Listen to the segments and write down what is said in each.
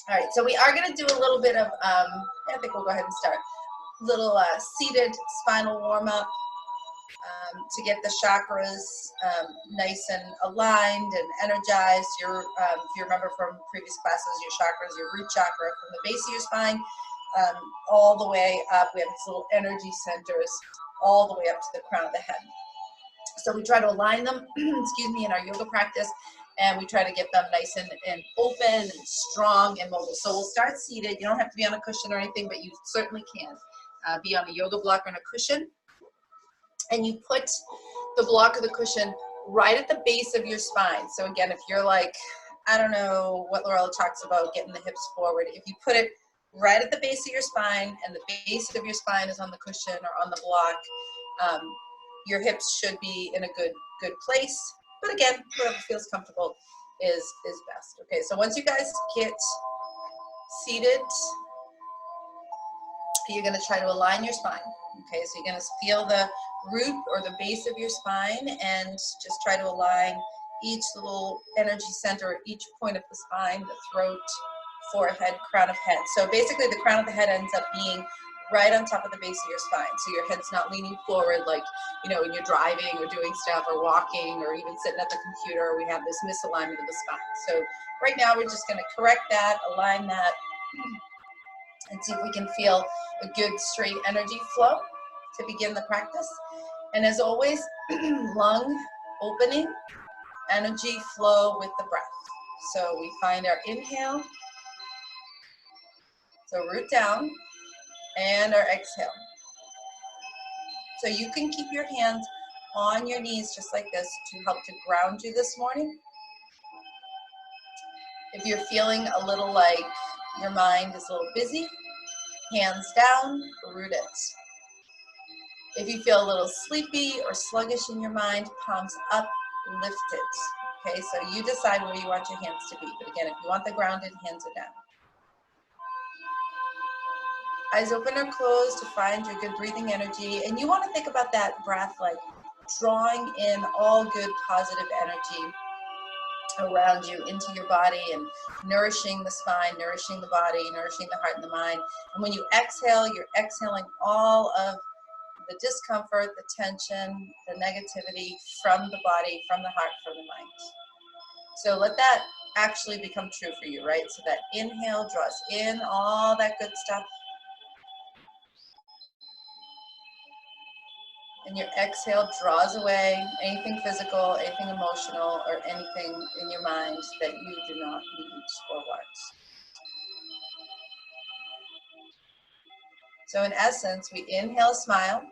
All right, so we are going to do a little bit of, I think we'll go ahead and start. Little seated spinal warm-up to get the chakras nice and aligned and energized. Your, if you remember from previous classes, your chakras, your root chakra from the base of your spine all the way up. We have these little energy centers all the way up to the crown of the head. So we try to align them, excuse me, in our yoga practice, and we try to get them nice and open and strong and mobile. So we'll start seated. You don't have to be on a cushion or anything, but you certainly can be on a yoga block or on a cushion. And you put the block or the cushion right at the base of your spine. So again, if you're like, I don't know what Lorella talks about, getting the hips forward, if you put it right at the base of your spine and the base of your spine is on the cushion or on the block, your hips should be in a good place. But again, whoever feels comfortable is best. Okay, so once you guys get seated, you're going to try to align your spine. Okay, so you're going to feel the root or the base of your spine and just try to align each little energy center, each point of the spine, the throat, forehead, crown of head. So basically the crown of the head ends up being right on top of the base of your spine. So your head's not leaning forward like, you know, when you're driving or doing stuff or walking or even sitting at the computer, we have this misalignment of the spine. So right now we're just going to correct that, align that, and see if we can feel a good straight energy flow to begin the practice. And as always, lung opening, energy flow with the breath. So we find our inhale, so root down, and our exhale. So you can keep your hands on your knees just like this to help to ground you this morning. If you're feeling a little like your mind is a little busy, hands down, root it. If you feel a little sleepy or sluggish in your mind, palms up, lift it. Okay, so you decide where you want your hands to be. But again, if you want the grounded, hands are down. Eyes open or closed to find your good breathing energy. And you want to think about that breath like drawing in all good positive energy around you into your body and nourishing the spine, nourishing the body, nourishing the heart and the mind. And when you exhale, you're exhaling all of the discomfort, the tension, the negativity from the body, from the heart, from the mind. So let that actually become true for you, right? So that inhale draws in all that good stuff. And your exhale draws away anything physical, anything emotional, or anything in your mind that you do not need or want. So in essence, we inhale, smile.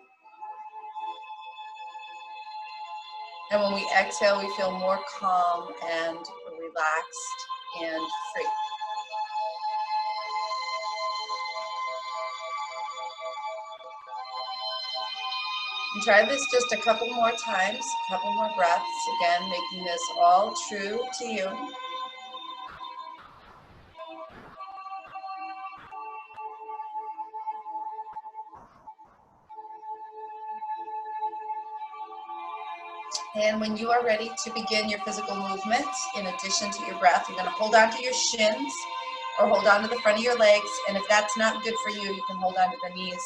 And when we exhale, we feel more calm and relaxed and free. And try this just a couple more times, a couple more breaths. Again, making this all true to you. And when you are ready to begin your physical movement, in addition to your breath, you're going to hold on to your shins or hold on to the front of your legs. And if that's not good for you, you can hold on to the knees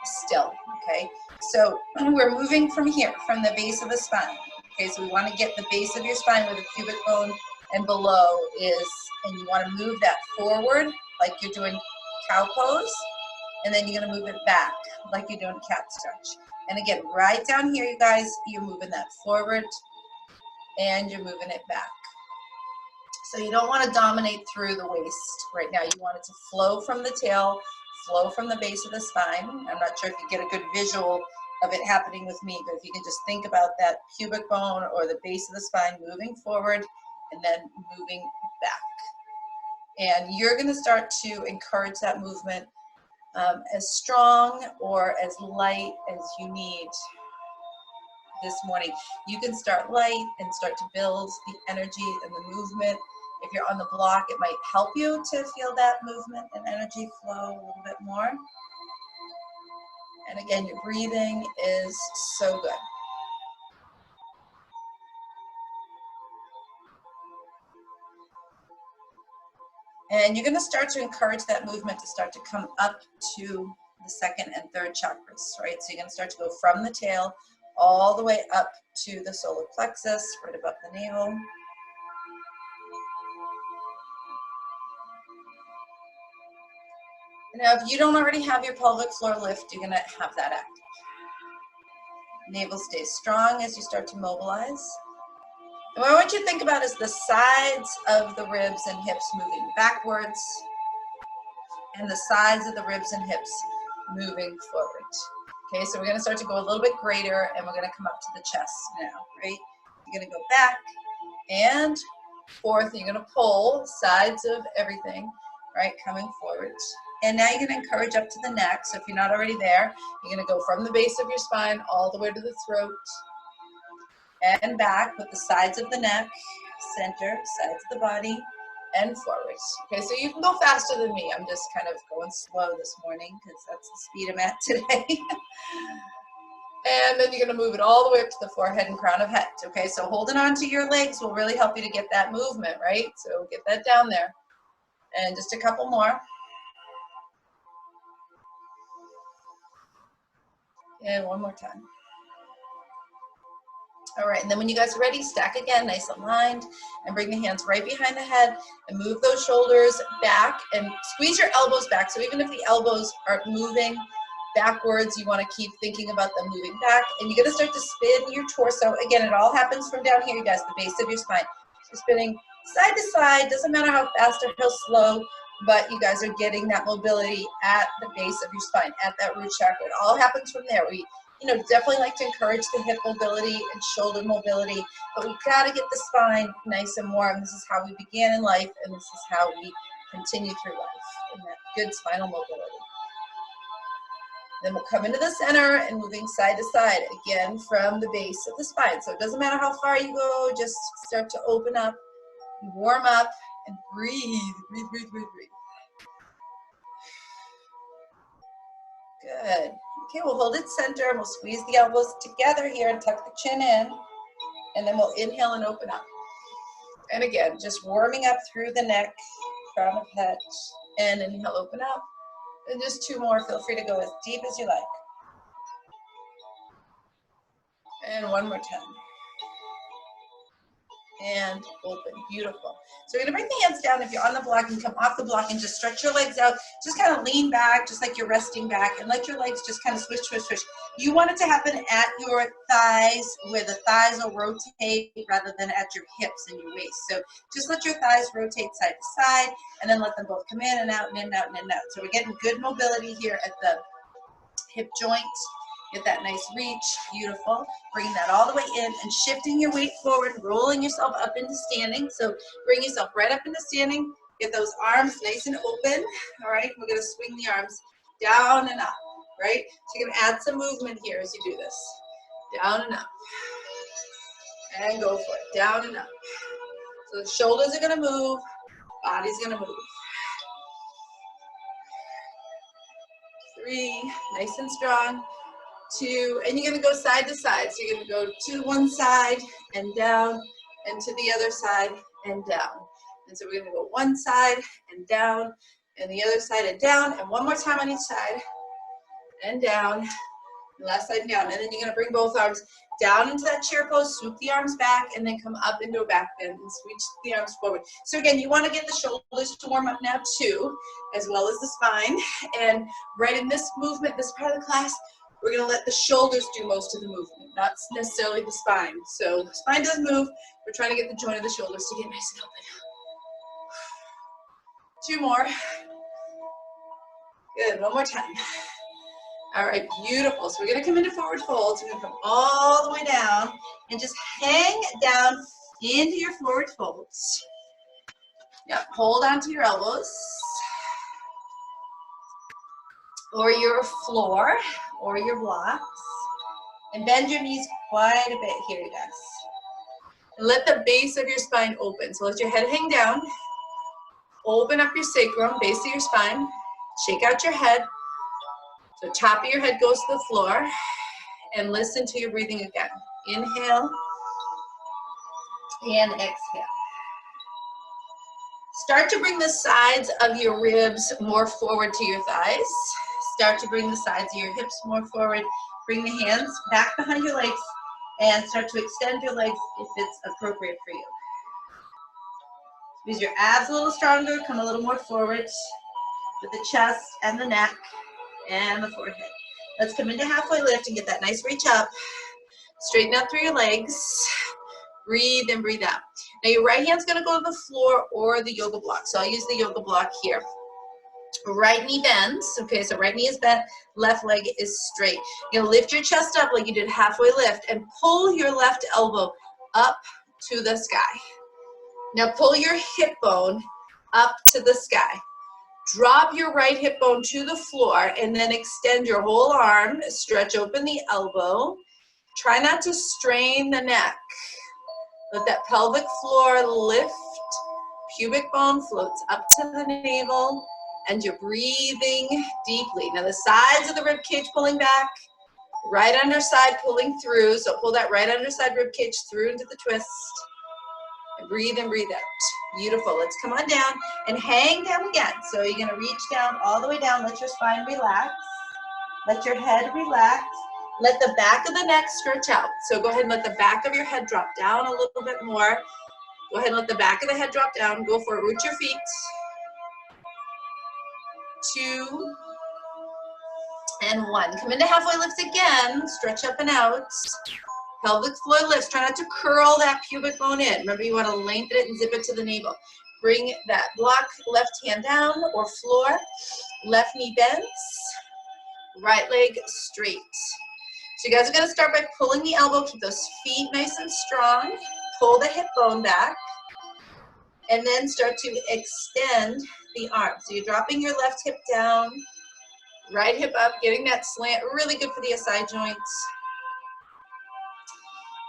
still, okay? So we're moving from here, from the base of the spine. Okay, so we want to get the base of your spine where the pubic bone and below is, and you want to move that forward like you're doing cow pose, and then you're going to move it back like you're doing cat stretch. And again, right down here, you guys, you're moving that forward and you're moving it back. So you don't want to dominate through the waist right now. You want it to flow from the tail, flow from the base of the spine. I'm not sure if you get a good visual of it happening with me, but if you can just think about that pubic bone or the base of the spine moving forward and then moving back. And you're going to start to encourage that movement as strong or as light as you need this morning. You can start light and start to build the energy and the movement. If you're on the block, it might help you to feel that movement and energy flow a little bit more. And again, your breathing is so good. And you're going to start to encourage that movement to start to come up to the second and third chakras, right? So you're going to start to go from the tail all the way up to the solar plexus, right above the navel. Now, if you don't already have your pelvic floor lift, you're going to have that active. Navel stays strong as you start to mobilize. And what I want you to think about is the sides of the ribs and hips moving backwards, and the sides of the ribs and hips moving forward. Okay, so we're going to start to go a little bit greater, and we're going to come up to the chest now, right? You're going to go back and forth. You're going to pull sides of everything, right, coming forward. And now you're going to encourage up to the neck. So if you're not already there, you're going to go from the base of your spine all the way to the throat and back with the sides of the neck, center, sides of the body, and forward. Okay, so you can go faster than me. I'm just kind of going slow this morning because that's the speed I'm at today. And then you're going to move it all the way up to the forehead and crown of head. Okay, so holding on to your legs will really help you to get that movement, right? So get that down there. And just a couple more. And one more time. All right, and then when you guys are ready, stack again, nice aligned, and bring the hands right behind the head and move those shoulders back and squeeze your elbows back. So even if the elbows aren't moving backwards, you want to keep thinking about them moving back. And you're going to start to spin your torso. Again, it all happens from down here, you guys, the base of your spine. So spinning side to side, doesn't matter how fast or how slow, but you guys are getting that mobility at the base of your spine, at that root chakra. It all happens from there. We definitely like to encourage the hip mobility and shoulder mobility, but we've got to get the spine nice and warm. This is how we began in life, and this is how we continue through life, in that good spinal mobility. Then we'll come into the center and moving side to side, again, from the base of the spine. So it doesn't matter how far you go, just start to open up, warm up, and breathe, breathe, breathe, breathe, breathe. Good. Okay, we'll hold it center and we'll squeeze the elbows together here and tuck the chin in. And then we'll inhale and open up. And again, just warming up through the neck, crown of head, and inhale, open up. And just two more. Feel free to go as deep as you like. And one more time. And open. Beautiful. So we're going to bring the hands down. If you're on the block, and come off the block and just stretch your legs out. Just kind of lean back, just like you're resting back, and let your legs just kind of swish, swish, swish. You want it to happen at your thighs, where the thighs will rotate rather than at your hips and your waist. So just let your thighs rotate side to side, and then let them both come in and out and in and out and in and out. So we're getting good mobility here at the hip joint. Get that nice reach, beautiful. Bringing that all the way in and shifting your weight forward, rolling yourself up into standing. So bring yourself right up into standing. Get those arms nice and open. All right, we're gonna swing the arms down and up, right? So you're gonna add some movement here as you do this. Down and up. And go for it, down and up. So the shoulders are gonna move, body's gonna move. 3, nice and strong. 2, and you're going to go side to side. So you're going to go to one side and down, and to the other side and down. And so we're going to go one side and down, and the other side and down, and one more time on each side, and down, and last side and down. And then you're going to bring both arms down into that chair pose, swoop the arms back, and then come up into a back bend and switch the arms forward. So again, you want to get the shoulders to warm up now too, as well as the spine. And right in this movement, this part of the class, we're going to let the shoulders do most of the movement, not necessarily the spine. So the spine does move. We're trying to get the joint of the shoulders to get nice and open. 2 more. Good. One more time. All right, beautiful. So we're going to come into forward fold. So we're going to come all the way down and just hang down into your forward folds. Yep, hold on to your elbows or your floor or your blocks, and bend your knees quite a bit here, you guys. And let the base of your spine open. So let your head hang down. Open up your sacrum, base of your spine. Shake out your head. So top of your head goes to the floor. And listen to your breathing again. Inhale and exhale. Start to bring the sides of your ribs more forward to your thighs. Start to bring the sides of your hips more forward. Bring the hands back behind your legs and start to extend your legs if it's appropriate for you. Squeeze your abs a little stronger, come a little more forward with the chest and the neck and the forehead. Let's come into halfway lift and get that nice reach up. Straighten out through your legs. Breathe and breathe out. Now your right hand's gonna go to the floor or the yoga block. So I'll use the yoga block here. Right knee bends, okay, so right knee is bent, left leg is straight. You're gonna lift your chest up like you did halfway lift and pull your left elbow up to the sky. Now pull your hip bone up to the sky. Drop your right hip bone to the floor and then extend your whole arm, stretch open the elbow. Try not to strain the neck. Let that pelvic floor lift, pubic bone floats up to the navel, and you're breathing deeply. Now the sides of the rib cage pulling back, right underside pulling through, so pull that right underside rib cage through into the twist. And breathe in, breathe out. Beautiful. Let's come on down and hang down again. So you're gonna reach down all the way down, let your spine relax, let your head relax. Let the back of the neck stretch out. So go ahead and let the back of your head drop down a little bit more. Go ahead and let the back of the head drop down. Go for it. Root your feet. 2 and 1. Come into halfway lifts again. Stretch up and out. Pelvic floor lifts. Try not to curl that pubic bone in. Remember, you want to lengthen it and zip it to the navel. Bring that block left hand down or floor. Left knee bends. Right leg straight. So you guys are going to start by pulling the elbow, keep those feet nice and strong, pull the hip bone back, and then start to extend the arm. So you're dropping your left hip down, right hip up, getting that slant, really good for the SI joints.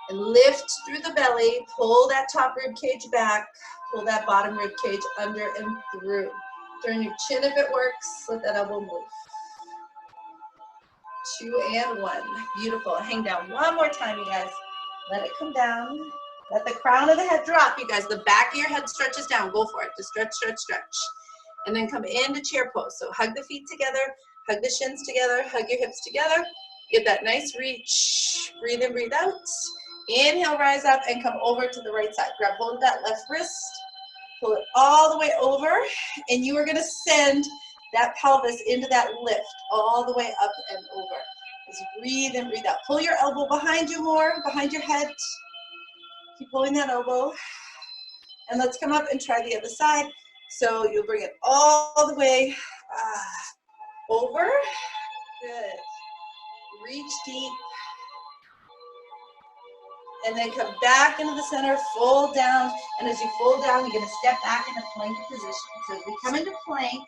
And lift through the belly, pull that top rib cage back, pull that bottom rib cage under and through. Turn your chin if it works, let that elbow move. 2 and 1. Beautiful. Hang down one more time, you guys. Let it come down. Let the crown of the head drop, you guys. The back of your head stretches down. Go for it. Just stretch, stretch, stretch. And then come into chair pose. So hug the feet together, hug the shins together, hug your hips together. Get that nice reach. Breathe in, breathe out. Inhale, rise up and come over to the right side. Grab hold of that left wrist. Pull it all the way over. And you are going to send that pelvis into that lift all the way up and over. Just breathe in, breathe out. Pull your elbow behind you more, behind your head. Keep pulling that elbow. And let's come up and try the other side. So you'll bring it all the way over. Good. Reach deep. And then come back into the center, fold down. And as you fold down, you're going to step back into plank position. So as we come into plank,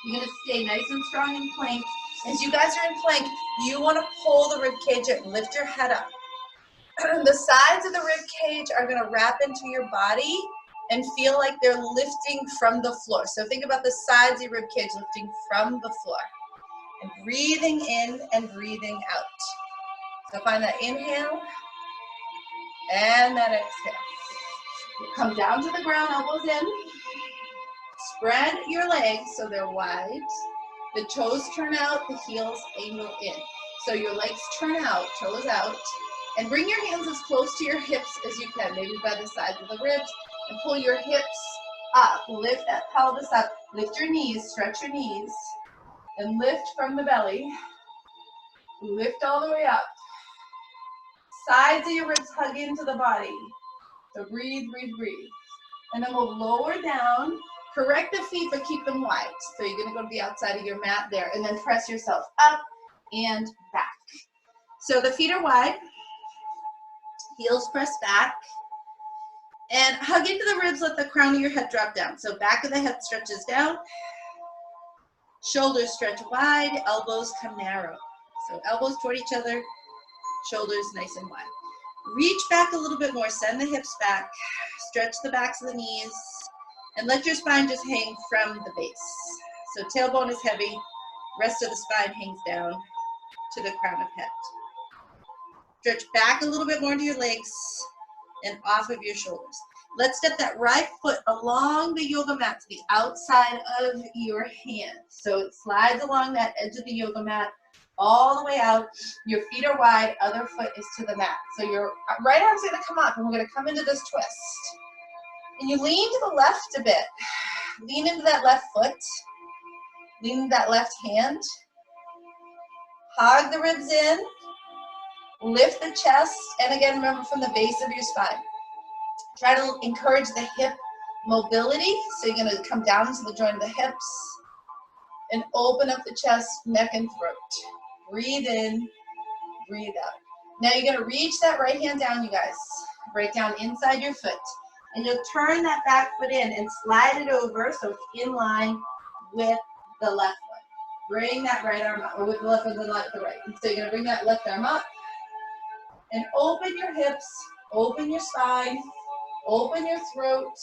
you're going to stay nice and strong in plank. As you guys are in plank, you want to pull the rib cage and lift your head up. The sides of the rib cage are going to wrap into your body and feel like they're lifting from the floor. So think about the sides of your rib cage lifting from the floor. And breathing in and breathing out. So find that inhale and that exhale. You come down to the ground, elbows in. Spread your legs so they're wide. The toes turn out, the heels angle in. So your legs turn out, toes out. And bring your hands as close to your hips as you can, maybe by the sides of the ribs. And pull your hips up. Lift that pelvis up. Lift your knees, stretch your knees. And lift from the belly. Lift all the way up. Sides of your ribs hug into the body. So breathe, breathe, breathe. And then we'll lower down. Correct the feet, but keep them wide. So you're going to go to the outside of your mat there. And then press yourself up and back. So the feet are wide. Heels press back. And hug into the ribs. Let the crown of your head drop down. So back of the head stretches down. Shoulders stretch wide. Elbows come narrow. So elbows toward each other. Shoulders nice and wide. Reach back a little bit more. Send the hips back. Stretch the backs of the knees. And let your spine just hang from the base. So tailbone is heavy. Rest of the spine hangs down to the crown of head. Stretch back a little bit more to your legs and off of your shoulders. Let's step that right foot along the yoga mat to the outside of your hand. So it slides along that edge of the yoga mat all the way out. Your feet are wide, other foot is to the mat. So your right arm's gonna come up and we're gonna come into this twist. And you lean to the left a bit. Lean into that left foot. Lean into that left hand. Hug the ribs in. Lift the chest. And again, remember from the base of your spine. Try to encourage the hip mobility. So you're gonna come down to the joint of the hips and open up the chest, neck, and throat. Breathe in, breathe out. Now you're gonna reach that right hand down, you guys. Right down inside your foot. And you'll turn that back foot in and slide it over so it's in line with the left foot. Bring that right arm up, or with the left and the right. And so you're gonna bring that left arm up and open your hips, open your spine, open your throat,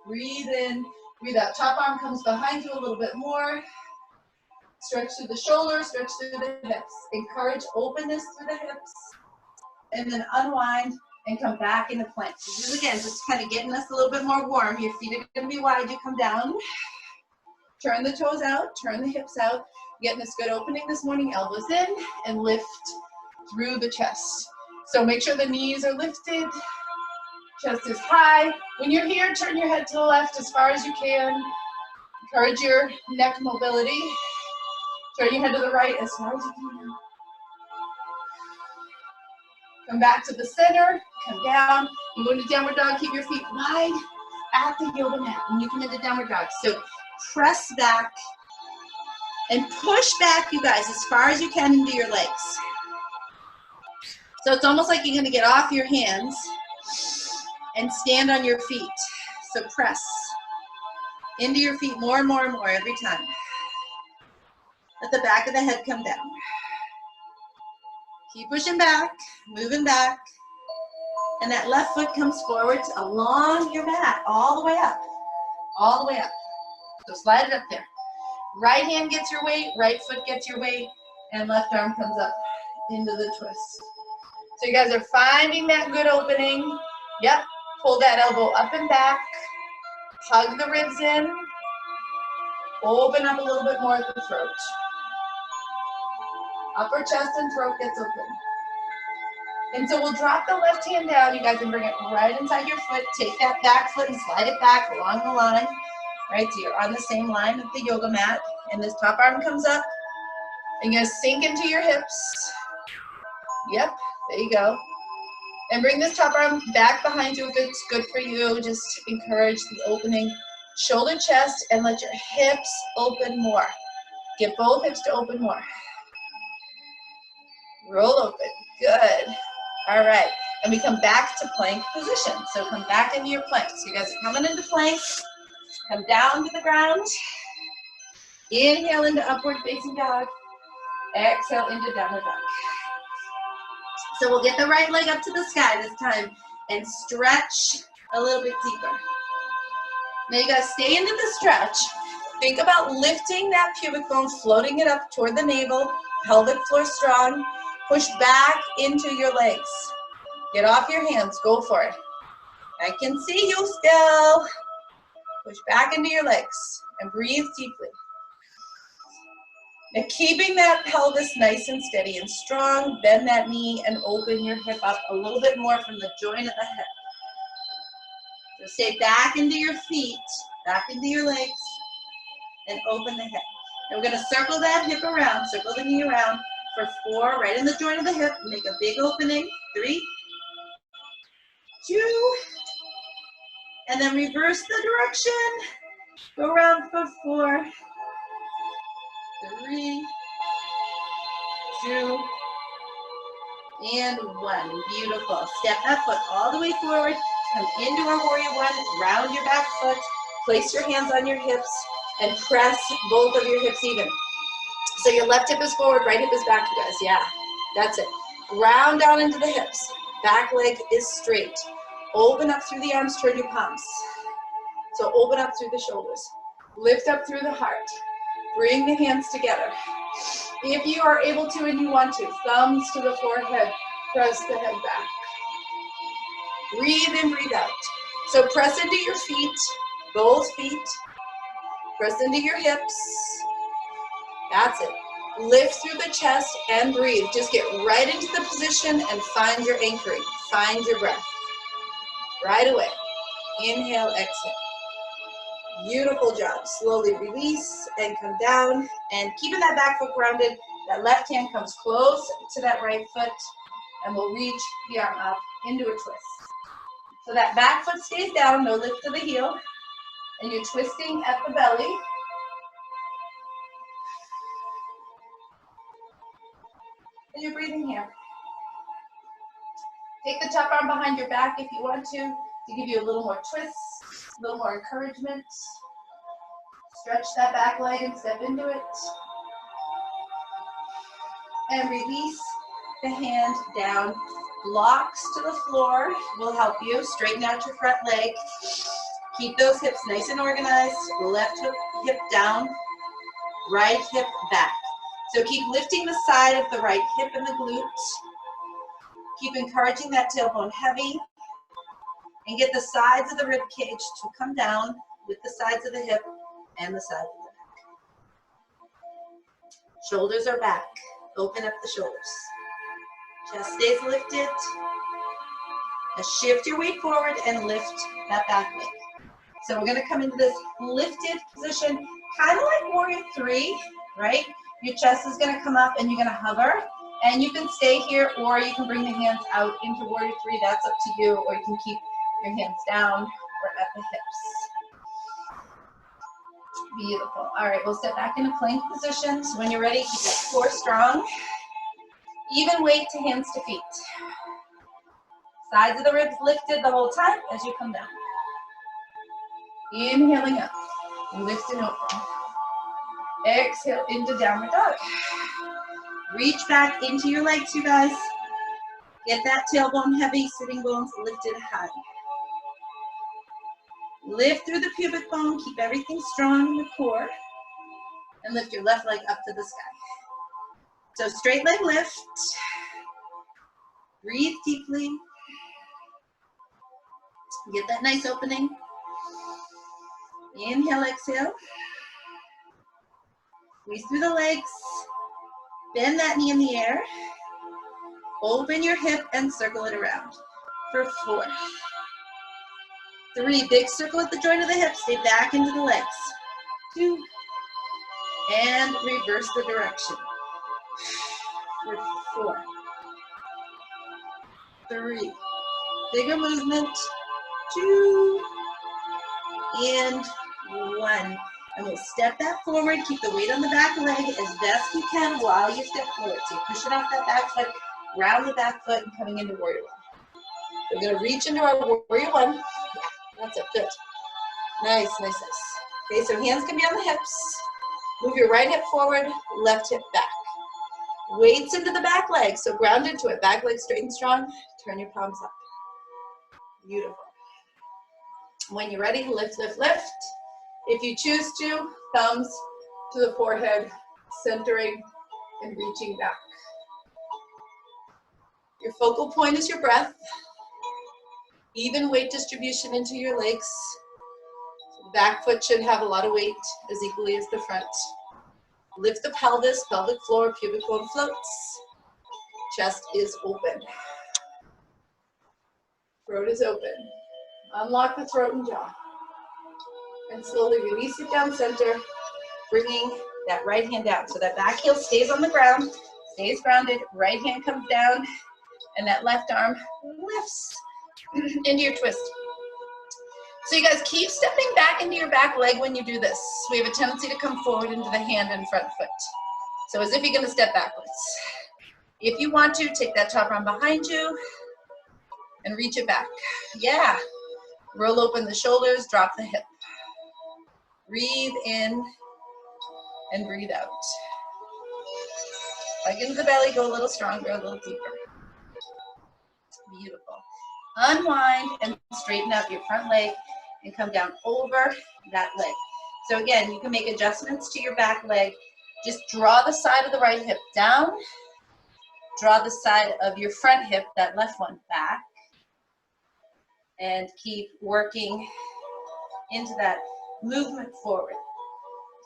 breathe in, breathe out. Top arm comes behind you a little bit more. Stretch through the shoulders, stretch through the hips. Encourage openness through the hips. And then unwind and come back into plank. This is, again, just kind of getting us a little bit more warm. Your feet are going to be wide. You come down. Turn the toes out. Turn the hips out. Getting this good opening this morning. Elbows in and lift through the chest. So make sure the knees are lifted. Chest is high. When you're here, turn your head to the left as far as you can. Encourage your neck mobility. Turn your head to the right as far as you can. Come back to the center, come down. You go into downward dog, keep your feet wide at the yoga mat when you come into downward dog. So press back and push back, you guys, as far as you can into your legs. So it's almost like you're gonna get off your hands and stand on your feet. So press into your feet more and more and more every time. Let the back of the head come down. Keep pushing back, moving back. And that left foot comes forward along your mat, all the way up. All the way up. So slide it up there. Right hand gets your weight, right foot gets your weight, and left arm comes up into the twist. So you guys are finding that good opening. Yep. Pull that elbow up and back. Hug the ribs in. Open up a little bit more at the throat. Upper chest and throat gets open. And so we'll drop the left hand down, you guys, and bring it right inside your foot. Take that back foot and slide it back along the line. Right, so you're on the same line with the yoga mat. And this top arm comes up. And you're gonna sink into your hips. Yep, there you go. And bring this top arm back behind you if it's good for you. Just encourage the opening. Shoulder, chest, and let your hips open more. Get both hips to open more. Roll open, good. All right, and we come back to plank position. So come back into your plank. So you guys are coming into plank. Come down to the ground. Inhale into upward facing dog. Exhale into downward dog. So we'll get the right leg up to the sky this time and stretch a little bit deeper. Now you guys stay into the stretch. Think about lifting that pubic bone, floating it up toward the navel, pelvic floor strong. Push back into your legs. Get off your hands, go for it. I can see you still. Push back into your legs and breathe deeply. Now keeping that pelvis nice and steady and strong, bend that knee and open your hip up a little bit more from the joint of the hip. So stay back into your feet, back into your legs, and open the hip. Now we're gonna circle that hip around, circle the knee around for 4, right in the joint of the hip. Make a big opening, 3, 2, and then reverse the direction. Go around for 4, 3, 2, and 1. Beautiful. Step that foot all the way forward. Come into our warrior one. Round your back foot. Place your hands on your hips and press both of your hips even. So your left hip is forward, right hip is back, you guys. Yeah, that's it. Ground down into the hips. Back leg is straight. Open up through the arms, turn your palms. So open up through the shoulders. Lift up through the heart. Bring the hands together. If you are able to and you want to, thumbs to the forehead, press the head back. Breathe in, breathe out. So press into your feet, both feet. Press into your hips. That's it. Lift through the chest and breathe. Just get right into the position and find your anchoring. Find your breath. Right away. Inhale, exhale. Beautiful job. Slowly release and come down. And keeping that back foot grounded, that left hand comes close to that right foot, and we'll reach the arm up into a twist. So that back foot stays down, no lift to the heel, and you're twisting at the belly. And you're breathing here. Take the top arm behind your back if you want to give you a little more twist, a little more encouragement. Stretch that back leg and step into it. And release the hand down. Blocks to the floor will help you. Straighten out your front leg. Keep those hips nice and organized. Left hip down, right hip back. So keep lifting the side of the right hip and the glute. Keep encouraging that tailbone heavy. And get the sides of the rib cage to come down with the sides of the hip and the sides of the neck. Shoulders are back. Open up the shoulders. Chest stays lifted. Now shift your weight forward and lift that back leg. So we're going to come into this lifted position, kind of like Warrior 3, right? Your chest is going to come up and you're going to hover. And you can stay here, or you can bring the hands out into Warrior 3. That's up to you. Or you can keep your hands down or at the hips. Beautiful. All right, we'll step back into plank position. So when you're ready, keep that core strong. Even weight to hands to feet. Sides of the ribs lifted the whole time as you come down. Inhaling up, lift and open. Exhale into downward dog. Reach back into your legs, you guys. Get that tailbone heavy, sitting bones lifted high. Lift through the pubic bone, keep everything strong in the core, and lift your left leg up to the sky. So straight leg lift. Breathe deeply. Get that nice opening. Inhale, exhale. Squeeze through the legs. Bend that knee in the air. Open your hip and circle it around. For 4. 3, big circle at the joint of the hip. Stay back into the legs. 2. And reverse the direction. For 4. 3. Bigger movement. 2. And 1. And we'll step that forward. Keep the weight on the back leg as best you can while you step forward. So pushing off that back foot, round the back foot, and coming into Warrior 1. We're going to reach into our Warrior 1. Yeah, that's it. Good. Nice, nice, nice. Okay, so hands can be on the hips. Move your right hip forward, left hip back. Weights into the back leg, so ground into it. Back leg straight and strong. Turn your palms up. Beautiful. When you're ready, lift, lift, lift. If you choose to, thumbs to the forehead, centering and reaching back. Your focal point is your breath. Even weight distribution into your legs. The back foot should have a lot of weight as equally as the front. Lift the pelvis, pelvic floor, pubic bone floats. Chest is open. Throat is open. Unlock the throat and jaw. And slowly release it down center, bringing that right hand down. So that back heel stays on the ground, stays grounded, right hand comes down, and that left arm lifts into your twist. So you guys keep stepping back into your back leg when you do this. We have a tendency to come forward into the hand and front foot. So as if you're gonna step backwards. If you want to, take that top arm behind you and reach it back. Yeah. Roll open the shoulders, drop the hip. Breathe in and breathe out. Plug into the belly, go a little stronger, a little deeper. Beautiful. Unwind and straighten out your front leg and come down over that leg. So again, you can make adjustments to your back leg. Just draw the side of the right hip down. Draw the side of your front hip, that left one, back. and keep working into that movement forward.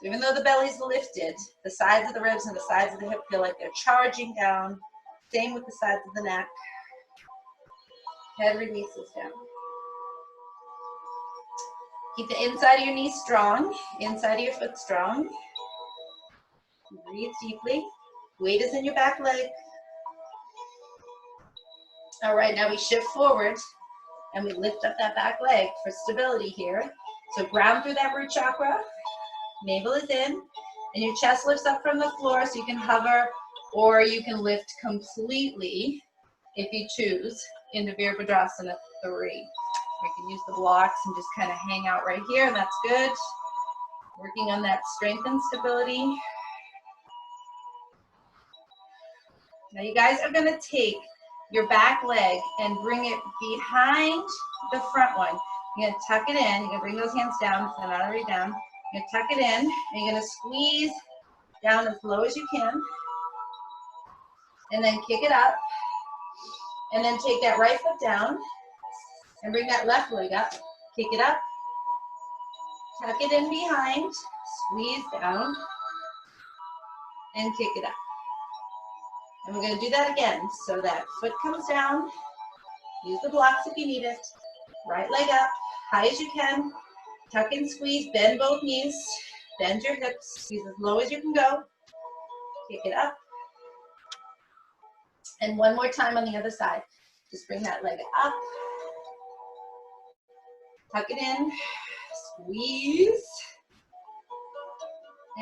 So even though the belly's lifted, the sides of the ribs and the sides of the hip feel like they're charging down. Same with the sides of the neck. Head releases down. Keep the inside of your knee strong, inside of your foot strong. Breathe deeply. Weight is in your back leg. All right, now we shift forward and we lift up that back leg for stability here. So ground through that root chakra. Navel is in, and your chest lifts up from the floor so you can hover, or you can lift completely, if you choose, into Virabhadrasana 3. You can use the blocks and just kind of hang out right here, and that's good. Working on that strength and stability. Now you guys are gonna take your back leg and bring it behind the front one. You're gonna tuck it in, you're gonna bring those hands down, if they're not already down. You're gonna tuck it in, and you're gonna squeeze down as low as you can, and then kick it up, and then take that right foot down, and bring that left leg up, kick it up, tuck it in behind, squeeze down, and kick it up. And we're gonna do that again, so that foot comes down, use the blocks if you need it, right leg up, high as you can, tuck and squeeze, bend both knees, bend your hips, squeeze as low as you can go, kick it up. And one more time on the other side. Just bring that leg up, tuck it in, squeeze,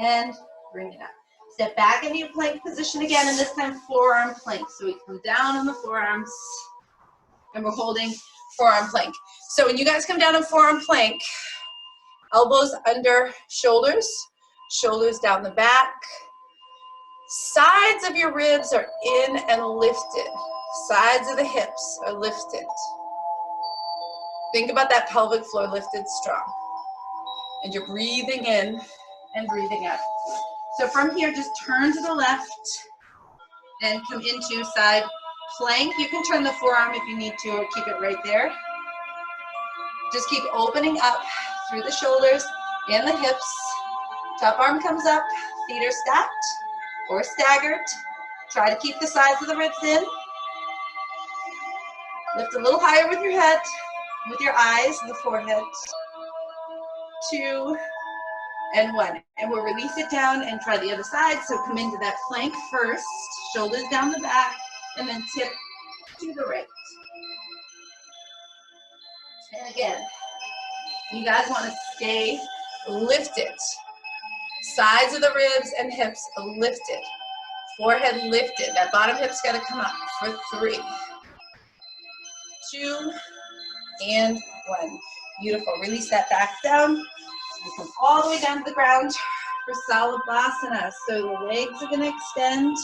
and bring it up. Step back into your plank position again, and this time forearm plank. So we come down on the forearms, and we're holding forearm plank. So when you guys come down in forearm plank, elbows under shoulders, shoulders down the back. Sides of your ribs are in and lifted. Sides of the hips are lifted. Think about that pelvic floor lifted strong. And you're breathing in and breathing out. So from here, just turn to the left and come into side plank. You can turn the forearm if you need to, or keep it right there. Just keep opening up through the shoulders and the hips. Top arm comes up, feet are stacked or staggered. Try to keep the sides of the ribs in. Lift a little higher with your head, with your eyes and the forehead. 2 and 1. And we'll release it down and try the other side. So come into that plank first, shoulders down the back, and then tip to the right. And again, you guys want to stay lifted. Sides of the ribs and hips lifted. Forehead lifted. That bottom hip's got to come up for 3, 2, and 1. Beautiful. Release that back down. You come all the way down to the ground for Salabhasana. So the legs are going to extend.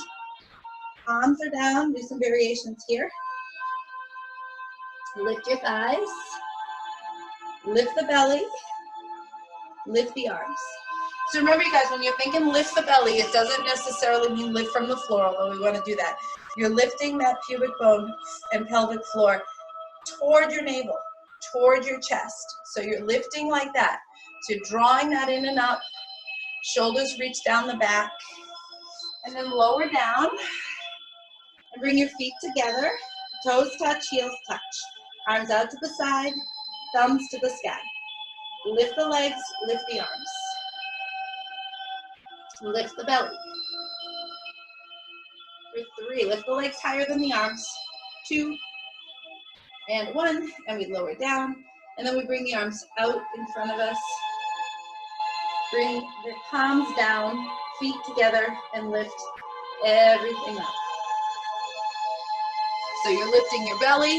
Palms are down. Do some variations here. Lift your thighs. Lift the belly. Lift the arms. So remember, you guys, when you're thinking lift the belly, it doesn't necessarily mean lift from the floor, although we want to do that. You're lifting that pubic bone and pelvic floor toward your navel, toward your chest. So you're lifting like that. So you're drawing that in and up. Shoulders reach down the back. And then lower down. And bring your feet together. Toes touch, heels touch. Arms out to the side, thumbs to the sky. Lift the legs, lift the arms. Lift the belly. For 3, lift the legs higher than the arms. 2 and 1, and we lower down. And then we bring the arms out in front of us. Bring the palms down, feet together, and lift everything up. So you're lifting your belly,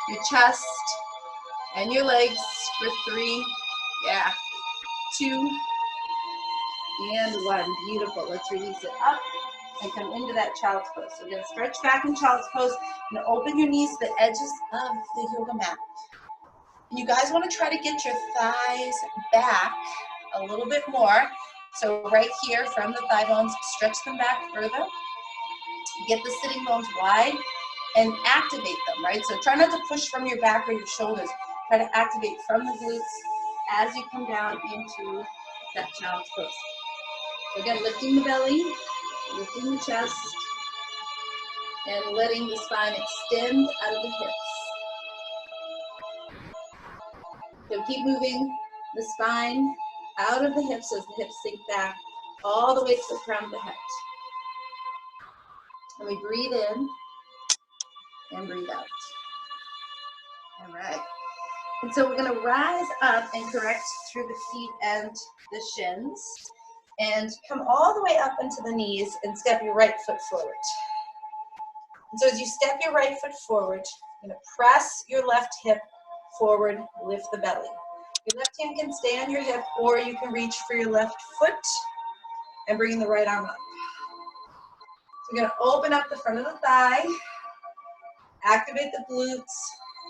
your chest, and your legs for 3, 2, and 1. Beautiful. Let's release it up and come into that child's pose. So we're going to stretch back in child's pose and open your knees to the edges of the yoga mat. And you guys want to try to get your thighs back a little bit more. So right here from the thigh bones, stretch them back further. Get the sitting bones wide. and activate them, right? So try not to push from your back or your shoulders. Try to activate from the glutes as you come down into that child's pose. So again, lifting the belly, lifting the chest, and letting the spine extend out of the hips. So keep moving the spine out of the hips as the hips sink back all the way to the crown of the head. And we breathe in and breathe out. All right. And so we're going to rise up and correct through the feet and the shins and come all the way up into the knees and step your right foot forward. And so as you step your right foot forward, you're going to press your left hip forward, lift the belly. Your left hand can stay on your hip, or you can reach for your left foot and bring the right arm up. So you're going to open up the front of the thigh, activate the glutes,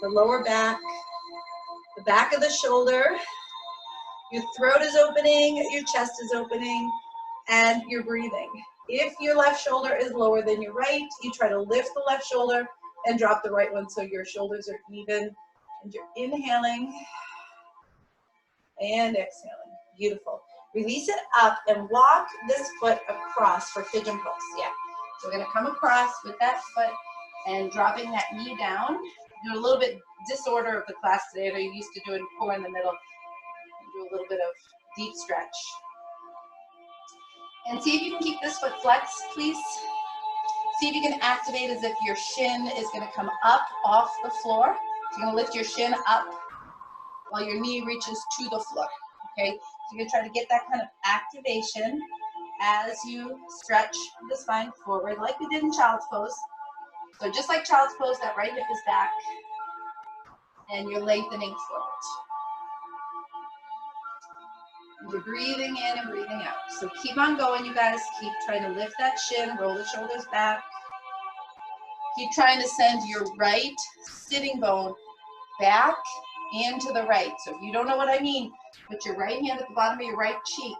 the lower back, the back of the shoulder. Your throat is opening, your chest is opening, and you're breathing. If your left shoulder is lower than your right, you try to lift the left shoulder and drop the right one so your shoulders are even. And you're inhaling and exhaling. Beautiful. Release it up and walk this foot across for pigeon pose. Yeah. So we're going to come across with that foot and dropping that knee down. Do a little bit disorder of the class today. I know you used to doing core in the middle. Do a little bit of deep stretch. And see if you can keep this foot flexed, please. See if you can activate as if your shin is going to come up off the floor. So you're going to lift your shin up while your knee reaches to the floor. Okay? So you're going to try to get that kind of activation as you stretch the spine forward like we did in child's pose. So just like child's pose, that right hip is back and you're lengthening forward. You're breathing in and breathing out. So keep on going, you guys. Keep trying to lift that shin, roll the shoulders back. Keep trying to send your right sitting bone back and to the right. So if you don't know what I mean, put your right hand at the bottom of your right cheek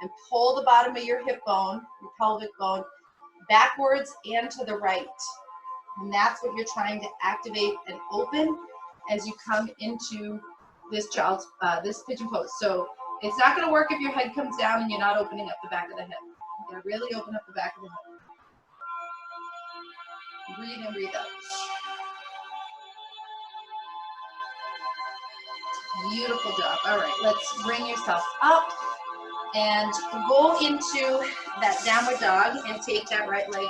and pull the bottom of your hip bone, your pelvic bone, backwards and to the right. And that's what you're trying to activate and open as you come into this child's, this pigeon pose. So it's not going to work if your head comes down and you're not opening up the back of the hip. You're going to really open up the back of the hip. Breathe in, breathe out. Beautiful job. All right, let's bring yourself up and go into that downward dog and take that right leg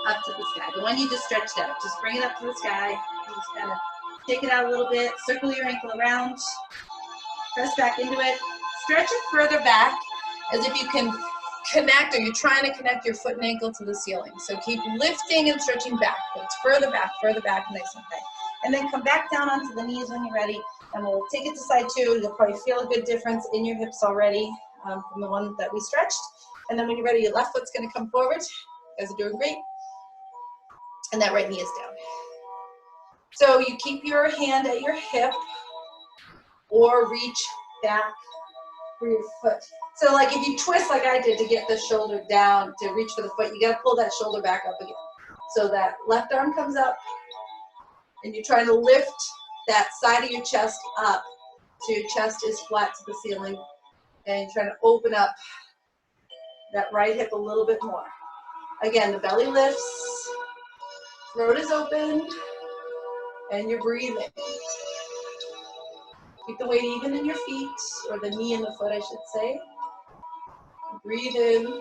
up to the sky. The one you just stretched out. Just bring it up to the sky. You just kind of take it out a little bit. Circle your ankle around. Press back into it. Stretch it further back as if you can connect, or you're trying to connect your foot and ankle to the ceiling. So keep lifting and stretching back. It's further back, nice and high. And then come back down onto the knees when you're ready. And we'll take it to side two. You'll probably feel a good difference in your hips already from the one that we stretched. And then when you're ready, your left foot's going to come forward. You guys are doing great. And that right knee is down. So you keep your hand at your hip or reach back for your foot. So like if you twist like I did to get the shoulder down to reach for the foot, you got to pull that shoulder back up again. So that left arm comes up and you're trying to lift that side of your chest up so your chest is flat to the ceiling, and you're trying to open up that right hip a little bit more. Again, the belly lifts, throat is open, and you're breathing. Keep the weight even in your feet, or the knee and the foot, I should say. Breathe in,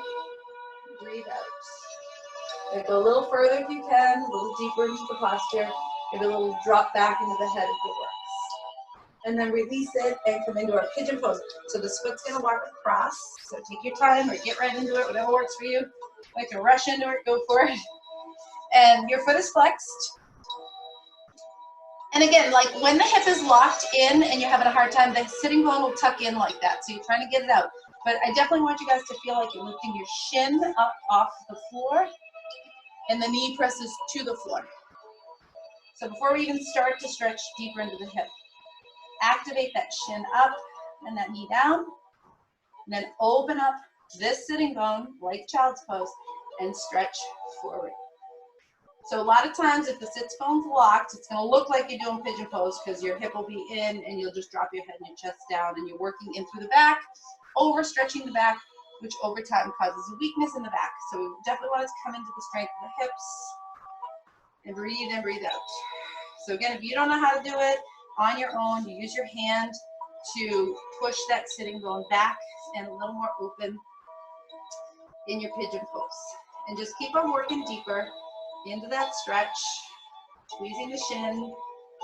breathe out. And go a little further if you can, a little deeper into the posture. Maybe a little drop back into the head if it works. And then release it and come into our pigeon pose. So this foot's going to walk across. So take your time or get right into it, whatever works for you. Like to rush into it, go for it. And your foot is flexed. And again, like when the hip is locked in and you're having a hard time, the sitting bone will tuck in like that. So you're trying to get it out. But I definitely want you guys to feel like you're lifting your shin up off the floor and the knee presses to the floor. So before we even start to stretch deeper into the hip, activate that shin up and that knee down. And then open up this sitting bone like child's pose and stretch forward. So a lot of times if the sits bone's locked, it's going to look like you're doing pigeon pose because your hip will be in and you'll just drop your head and your chest down and you're working in through the back, overstretching the back, which over time causes a weakness in the back. So we definitely want to come into the strength of the hips and breathe out. So again, if you don't know how to do it on your own, you use your hand to push that sitting bone back and a little more open in your pigeon pose. And just keep on working deeper into that stretch, squeezing the shin,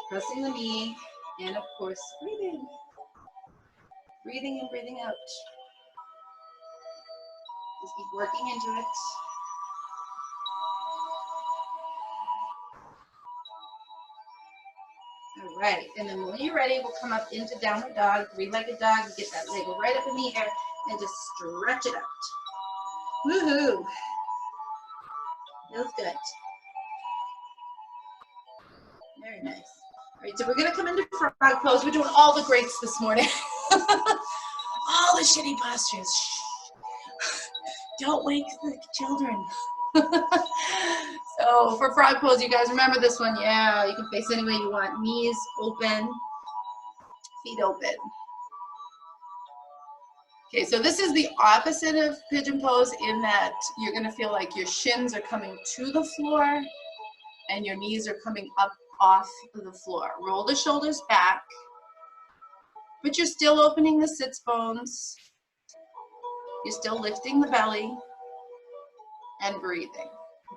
pressing the knee, and of course, breathing. Breathing in, breathing out. Just keep working into it. All right, and then when you're ready, we'll come up into downward dog, three-legged dog. Get that leg right up in the air and just stretch it out. Woohoo! Feels good. Very nice. All right, so we're gonna come into frog pose. We're doing all the greats this morning. All the shitty postures. Don't wake the children. So for frog pose, you guys remember this one? Yeah, you can face any way you want. Knees open, feet open. Okay, so this is the opposite of pigeon pose in that you're gonna feel like your shins are coming to the floor and your knees are coming up off the floor. Roll the shoulders back, but you're still opening the sits bones. You're still lifting the belly and breathing.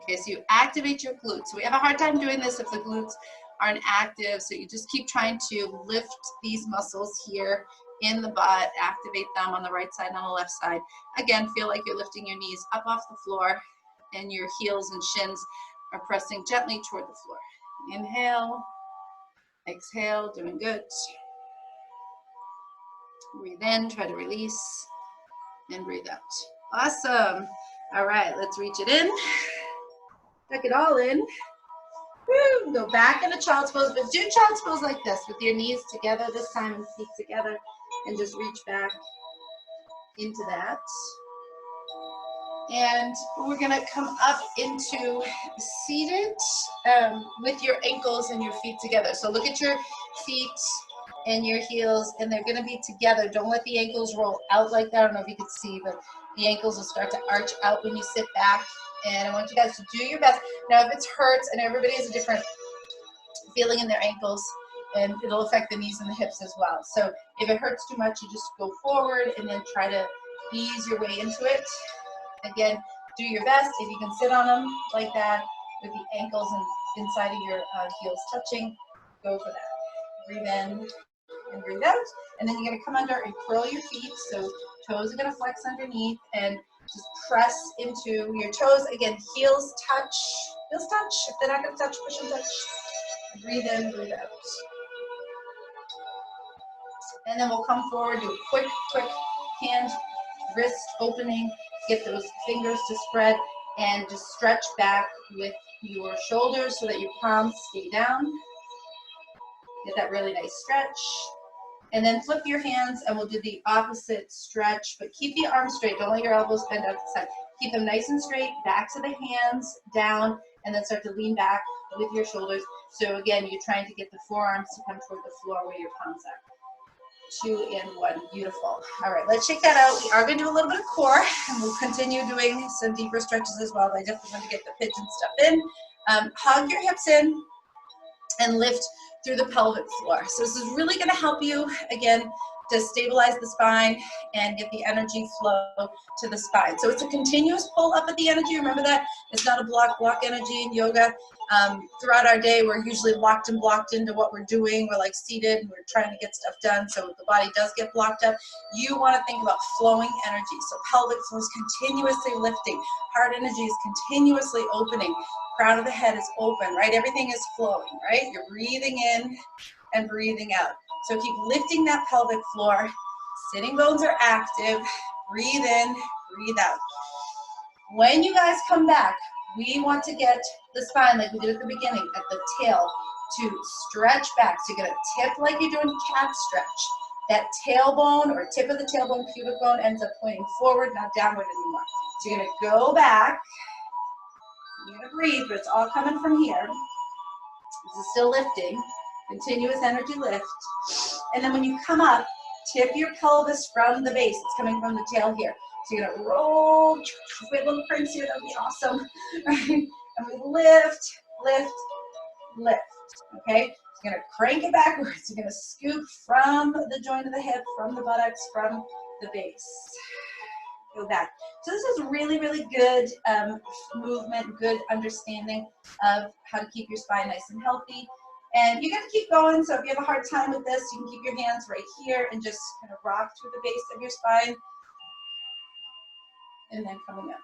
Okay, so you activate your glutes. So we have a hard time doing this if the glutes aren't active, so you just keep trying to lift these muscles here in the butt, activate them on the right side and on the left side. Again, feel like you're lifting your knees up off the floor and your heels and shins are pressing gently toward the floor. Inhale, exhale, doing good. Breathe in, try to release, and breathe out. Awesome. All right, let's reach it in. Tuck it all in. Woo. Go back into child's pose, but do child's pose like this with your knees together this time and feet together, and just reach back into that. And we're gonna come up into seated with your ankles and your feet together. So look at your feet and your heels, and they're gonna be together. Don't let the ankles roll out like that. I don't know if you can see, but the ankles will start to arch out when you sit back. And I want you guys to do your best. Now, if it hurts, and everybody has a different feeling in their ankles, and it'll affect the knees and the hips as well. So if it hurts too much, you just go forward and then try to ease your way into it. Again, do your best. If you can sit on them like that with the ankles and inside of your heels touching, go for that. Breathe in and breathe out. And then you're going to come under and curl your feet. So toes are going to flex underneath and just press into your toes. Again, heels touch. Heels touch. If they're not going to touch, push them touch. Breathe in, breathe out. And then we'll come forward, do a quick hand, wrist opening. Get those fingers to spread and just stretch back with your shoulders so that your palms stay down. Get that really nice stretch. And then flip your hands and we'll do the opposite stretch, but keep the arms straight. Don't let your elbows bend out to the side. Keep them nice and straight, back to the hands, down, and then start to lean back with your shoulders. So again, you're trying to get the forearms to come toward the floor where your palms are. 2 and 1, beautiful. All right, let's shake that out. We are going to do a little bit of core, and we'll continue doing some deeper stretches as well. I definitely want to get the pigeon stuff in. Hug your hips in and lift through the pelvic floor. So this is really going to help you, again, to stabilize the spine and get the energy flow to the spine. So it's a continuous pull up at the energy. Remember that? It's not a block energy in yoga. Throughout our day, we're usually locked and blocked into what we're doing. We're like seated and we're trying to get stuff done. So the body does get blocked up. You want to think about flowing energy. So pelvic flow is continuously lifting. Heart energy is continuously opening. Crown of the head is open, right? Everything is flowing, right? You're breathing in and breathing out. So keep lifting that pelvic floor. Sitting bones are active. Breathe in, breathe out. When you guys come back, we want to get the spine, like we did at the beginning, at the tail, to stretch back. So you're going to tip like you're doing cat stretch. That tailbone or tip of the tailbone, pubic bone ends up pointing forward, not downward anymore. So you're going to go back You're gonna breathe, but it's all coming from here. This is still lifting, continuous energy lift. And then when you come up, tip your pelvis from the base. It's coming from the tail here. So you're gonna roll, we have little cranks here, that would be awesome. Right? And we lift, lift, lift, okay? You're gonna crank it backwards. You're gonna scoop from the joint of the hip, from the buttocks, from the base. Go back. So this is really, really good movement, good understanding of how to keep your spine nice and healthy. And you're gonna keep going, so if you have a hard time with this, you can keep your hands right here and just kind of rock through the base of your spine. And then coming up.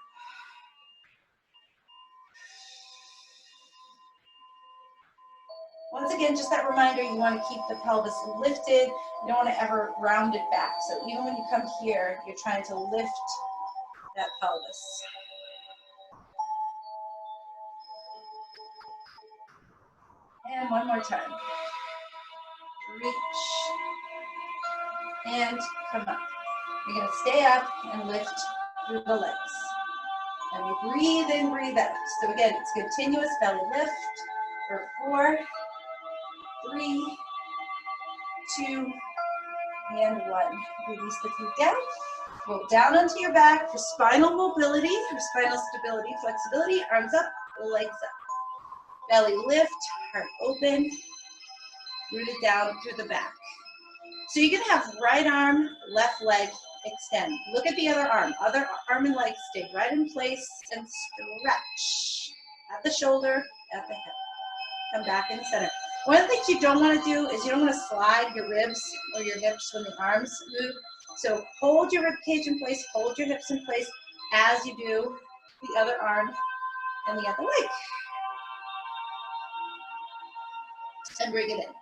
Once again, just that reminder, you want to keep the pelvis lifted. You don't want to ever round it back. So even when you come here, you're trying to lift that pelvis. And one more time. Reach. And come up. You're going to stay up and lift through the legs. And we breathe in, breathe out. So again, it's continuous belly lift for 4, 3, 2, and 1. Release the feet down. Roll down onto your back for spinal mobility, for spinal stability, flexibility. Arms up, legs up. Belly lift, heart open. Root it down through the back. So you're going to have right arm, left leg, extend. Look at the other arm. Other arm and leg stay right in place and stretch. At the shoulder, at the hip. Come back in the center. One of the things you don't want to do is you don't want to slide your ribs or your hips when the arms move. So hold your rib cage in place, hold your hips in place as you do the other arm and the other leg. And bring it in.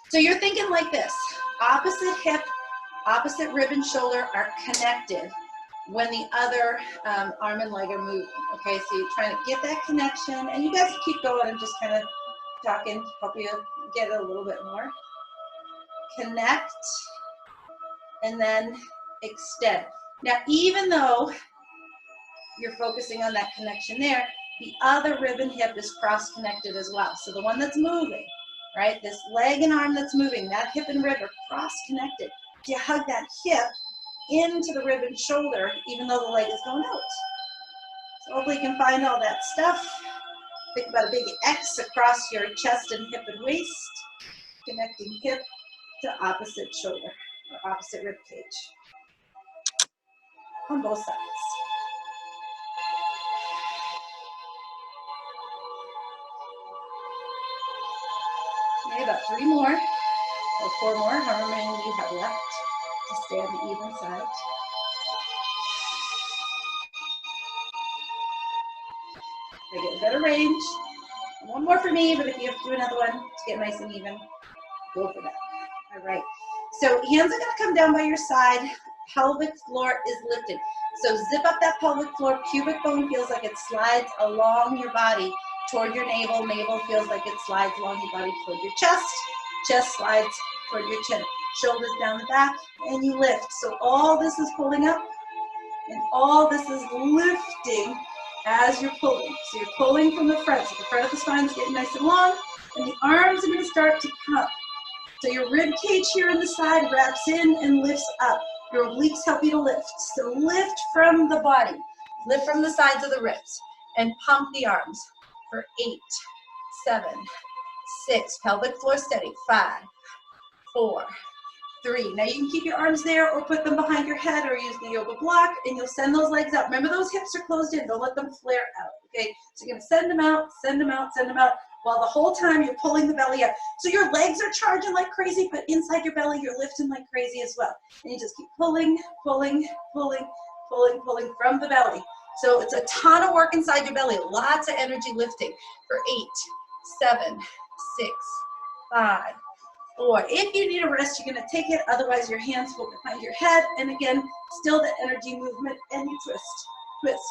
So you're thinking like this. Opposite hip, opposite rib and shoulder are connected when the other arm and leg are moving. Okay, so you're trying to get that connection, and you guys keep going and just kind of talking, help you get it a little bit more. Connect, and then extend. Now, even though you're focusing on that connection there, the other rib and hip is cross-connected as well. So the one that's moving, right, this leg and arm that's moving, that hip and rib are cross-connected. You hug that hip into the rib and shoulder, even though the leg is going out. So hopefully you can find all that stuff. Think about a big X across your chest and hip and waist, connecting hip to opposite shoulder or opposite rib cage on both sides. Okay, about 3 more or 4 more, however many you have left to stay on the even side. I get a better range. 1 more for me, but if you have to do another one to get nice and even, go for that. All right. So hands are going to come down by your side. Pelvic floor is lifted. So zip up that pelvic floor. Pubic bone feels like it slides along your body toward your navel. Navel feels like it slides along your body toward your chest. Chest slides toward your chin. Shoulders down the back, and you lift. So all this is pulling up, and all this is lifting as you're pulling. So you're pulling from the front. So the front of the spine is getting nice and long, and the arms are going to start to come up. So your rib cage here on the side wraps in and lifts up. Your obliques help you to lift. So lift from the body. Lift from the sides of the ribs. And pump the arms for 8, 7, 6. Pelvic floor steady. 5, 4, 3. Now you can keep your arms there or put them behind your head or use the yoga block, and you'll send those legs out. Remember, those hips are closed in. Don't let them flare out, okay? So you're going to send them out, send them out, send them out, while the whole time you're pulling the belly up. So your legs are charging like crazy, but inside your belly, you're lifting like crazy as well. And you just keep pulling, pulling, pulling, pulling, pulling from the belly. So it's a ton of work inside your belly, lots of energy lifting for 8, 7, 6, 5, 4. If you need a rest, you're going to take it. Otherwise, your hands will behind your head. And again, still the energy movement, and you twist, twist,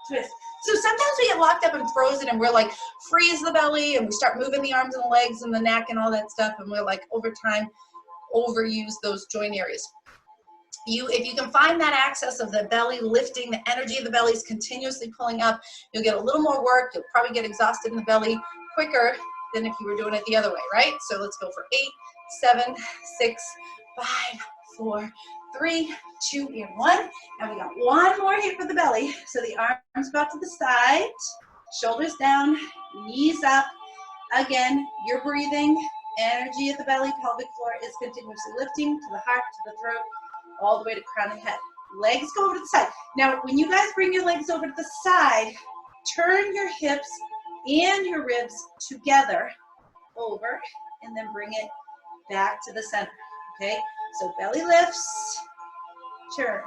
twist. So sometimes we get locked up and frozen, and we're like, freeze the belly, and we start moving the arms and the legs and the neck and all that stuff, and we're like, over time, overuse those joint areas. If you can find that access of the belly lifting, the energy of the belly is continuously pulling up, you'll get a little more work. You'll probably get exhausted in the belly quicker than if you were doing it the other way, right? So let's go for 8, 7, 6, 5, 4, 3, 2, and 1. And we got one more here for the belly. So the arms go out to the side, shoulders down, knees up. Again, you're breathing. Energy at the belly, pelvic floor is continuously lifting to the heart, to the throat, all the way to crown and head. Legs go over to the side. Now, when you guys bring your legs over to the side, turn your hips and your ribs together over, and then bring it back to the center, okay? So belly lifts, turn.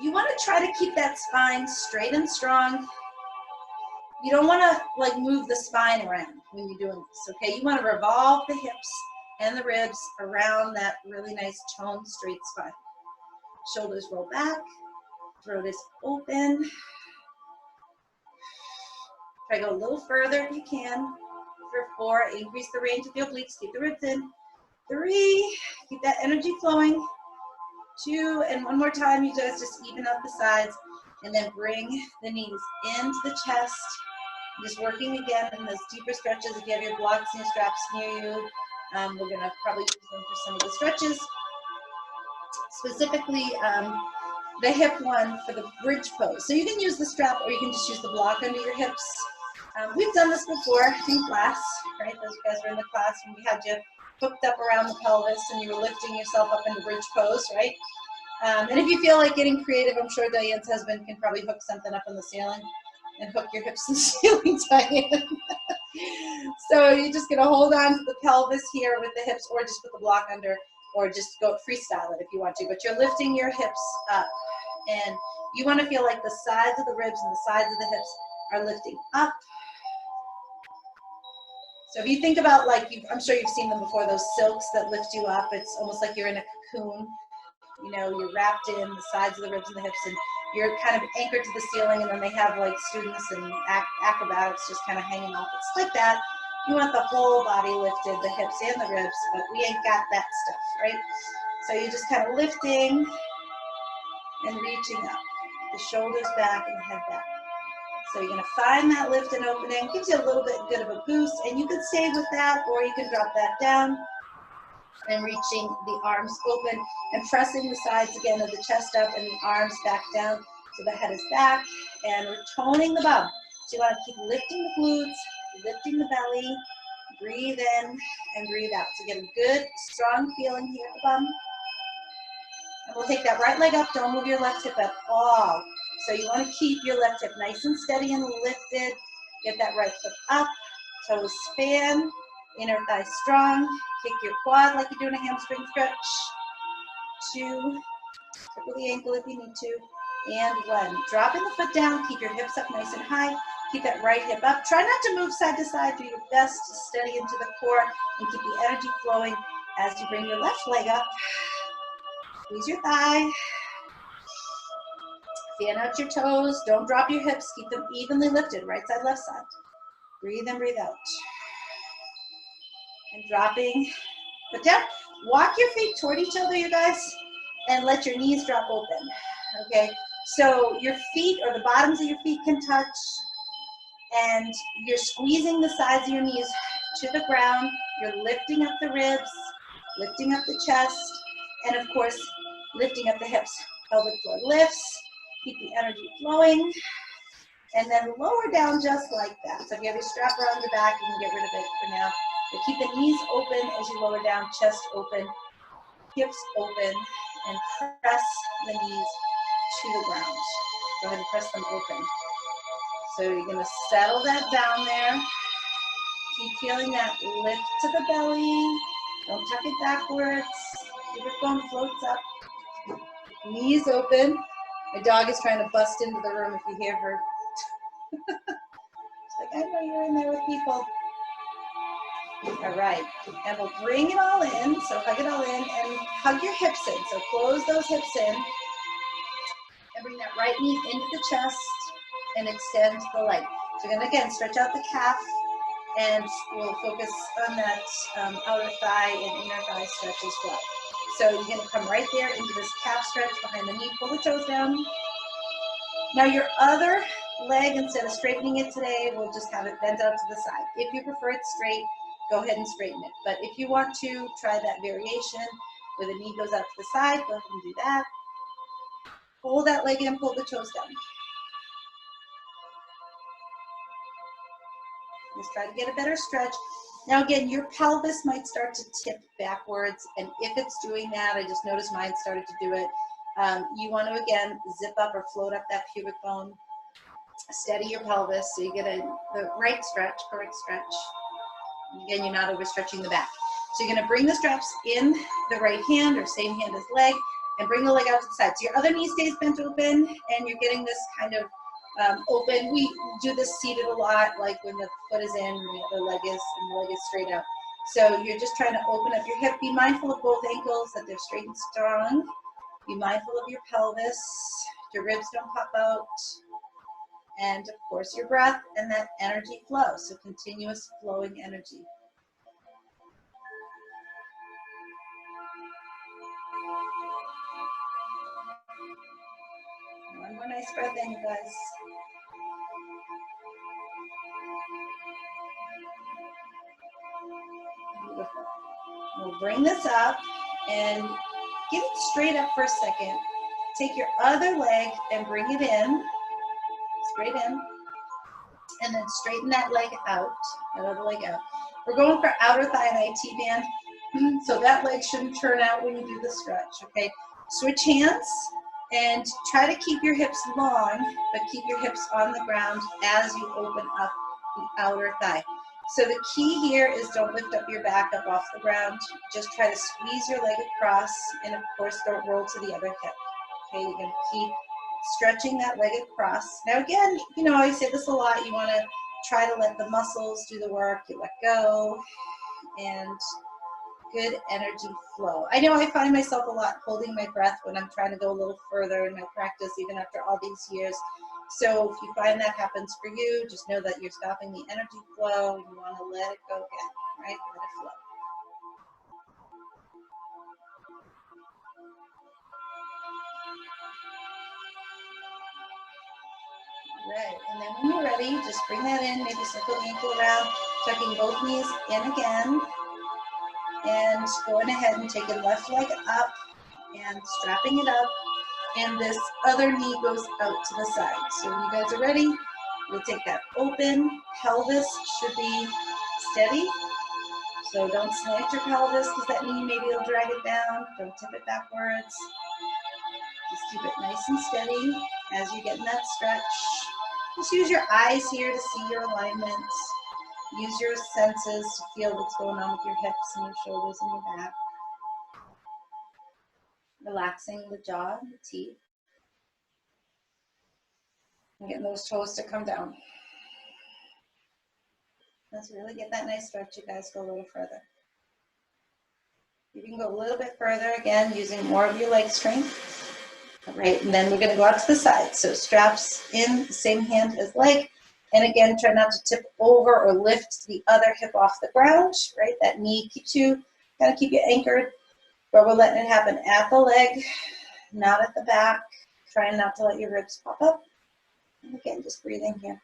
You want to try to keep that spine straight and strong. You don't want to like move the spine around when you're doing this, okay? You want to revolve the hips and the ribs around that really nice toned straight spine. Shoulders roll back, throat is open. Try to go a little further if you can. For 4, increase the range of the obliques, keep the ribs in. 3, keep that energy flowing. 2, and one more time, you guys just even up the sides, and then bring the knees into the chest. Just working again in those deeper stretches. If you have your blocks and your straps near you, we're gonna probably use them for some of the stretches. Specifically, the hip one for the bridge pose. So you can use the strap or you can just use the block under your hips. We've done this before in class, right? Those guys were in the class when we had you hooked up around the pelvis and you were lifting yourself up into bridge pose, right? And if you feel like getting creative, I'm sure Diane's husband can probably hook something up in the ceiling and hook your hips to the ceiling, Diane. So you're just gonna hold on to the pelvis here with the hips, or just put the block under, or just go freestyle it if you want to, but you're lifting your hips up. And you wanna feel like the sides of the ribs and the sides of the hips are lifting up. So if you think about, like, I'm sure you've seen them before, those silks that lift you up. It's almost like you're in a cocoon. You know, you're wrapped in the sides of the ribs and the hips, and you're kind of anchored to the ceiling, and then they have like students and acrobatics just kind of hanging off. It's like that. You want the whole body lifted, the hips and the ribs, but we ain't got that stuff, right? So you're just kind of lifting and reaching up. The shoulders back and the head back. So you're gonna find that lift and opening. Gives you a little bit good of a boost, and you can stay with that, or you can drop that down. And reaching the arms open and pressing the sides again of the chest up and the arms back down so the head is back, and we're toning the bum. So you want to keep lifting the glutes, lifting the belly, breathe in and breathe out. So get a good strong feeling here at the bum. And we'll take that right leg up, don't move your left hip at all. So you want to keep your left hip nice and steady and lifted. Get that right foot up, toes span, inner thigh strong. Kick your quad like you're doing a hamstring stretch. 2, tickle the ankle if you need to, and 1. Dropping the foot down, keep your hips up nice and high. Keep that right hip up. Try not to move side to side. Do your best to steady into the core and keep the energy flowing as you bring your left leg up. Squeeze your thigh. Fan out your toes. Don't drop your hips. Keep them evenly lifted, right side, left side. Breathe in, breathe out. And dropping foot down. Walk your feet toward each other, you guys, and let your knees drop open, okay? So your feet, or the bottoms of your feet, can touch, and you're squeezing the sides of your knees to the ground. You're lifting up the ribs, lifting up the chest, and of course, lifting up the hips. Pelvic floor lifts, keep the energy flowing, and then lower down just like that. So if you have your strap around your back, you can get rid of it for now. But keep the knees open as you lower down, chest open, hips open, and press the knees to the ground. Go ahead and press them open. So you're gonna settle that down there. Keep feeling that lift to the belly. Don't tuck it backwards. Keep your bum floats up. Knees open. My dog is trying to bust into the room if you hear her. It's like, I know you're in there with people. All right, and we'll bring it all in. So hug it all in and hug your hips in. So close those hips in and bring that right knee into the chest and extend the leg. So you're gonna, again, stretch out the calf, And we'll focus on that outer thigh and inner thigh stretch as well. So you're going to come right there into this calf stretch behind the knee, pull the toes down. Now your other leg, instead of straightening it today, we'll just have it bent out to the side. If you prefer it straight, go ahead and straighten it. But if you want to try that variation where the knee goes out to the side, go ahead and do that. Hold that leg in, pull the toes down. Just try to get a better stretch. Now again, your pelvis might start to tip backwards, and if it's doing that, I just noticed mine started to do it. You want to again zip up or float up that pubic bone. Steady your pelvis so you get the right stretch, correct stretch. Again, you're not overstretching the back. So you're going to bring the straps in the right hand or same hand as leg, and bring the leg out to the side. So your other knee stays bent open, and you're getting this kind of open. We do this seated a lot, like when the foot is in and the other leg is, and the leg is straight out. So you're just trying to open up your hip. Be mindful of both ankles, that they're straight and strong. Be mindful of your pelvis. Your ribs don't pop out. And of course your breath and that energy flow. So continuous flowing energy. One more nice breath in, you guys. Beautiful. We'll bring this up and get it straight up for a second. Take your other leg and bring it in, straight in, and then straighten that leg out, that other leg out. We're going for outer thigh and IT band, so that leg shouldn't turn out when you do the stretch, okay? Switch hands and try to keep your hips long, but keep your hips on the ground as you open up the outer thigh. So the key here is don't lift up your back up off the ground. Just try to squeeze your leg across, and of course don't roll to the other hip. Okay, you're gonna keep stretching that leg across. Now again, you know, I say this a lot, you wanna try to let the muscles do the work, you let go, and good energy flow. I know I find myself a lot holding my breath when I'm trying to go a little further in my practice, even after all these years. So if you find that happens for you, just know that you're stopping the energy flow. You want to let it go again, right? Let it flow. Right, and then when you're ready, just bring that in, maybe circle the ankle around, tucking both knees in again, and going ahead and taking left leg up and strapping it up, and this other knee goes out to the side. So when you guys are ready, we'll take that open. Pelvis should be steady, so don't slant your pelvis because that knee maybe will drag it down. Don't tip it backwards. Just keep it nice and steady as you get in that stretch. Just use your eyes here to see your alignments. Use your senses to feel what's going on with your hips and your shoulders and your back. Relaxing the jaw and the teeth. And getting those toes to come down. Let's really get that nice stretch. You guys go a little further. You can go a little bit further, again, using more of your leg strength. All right, and then we're gonna go out to the side. So straps in, the same hand as leg. And again, try not to tip over or lift the other hip off the ground, right? That knee keeps you, kind of keep you anchored, but we're letting it happen at the leg, not at the back. Trying not to let your ribs pop up. And again, just breathing here.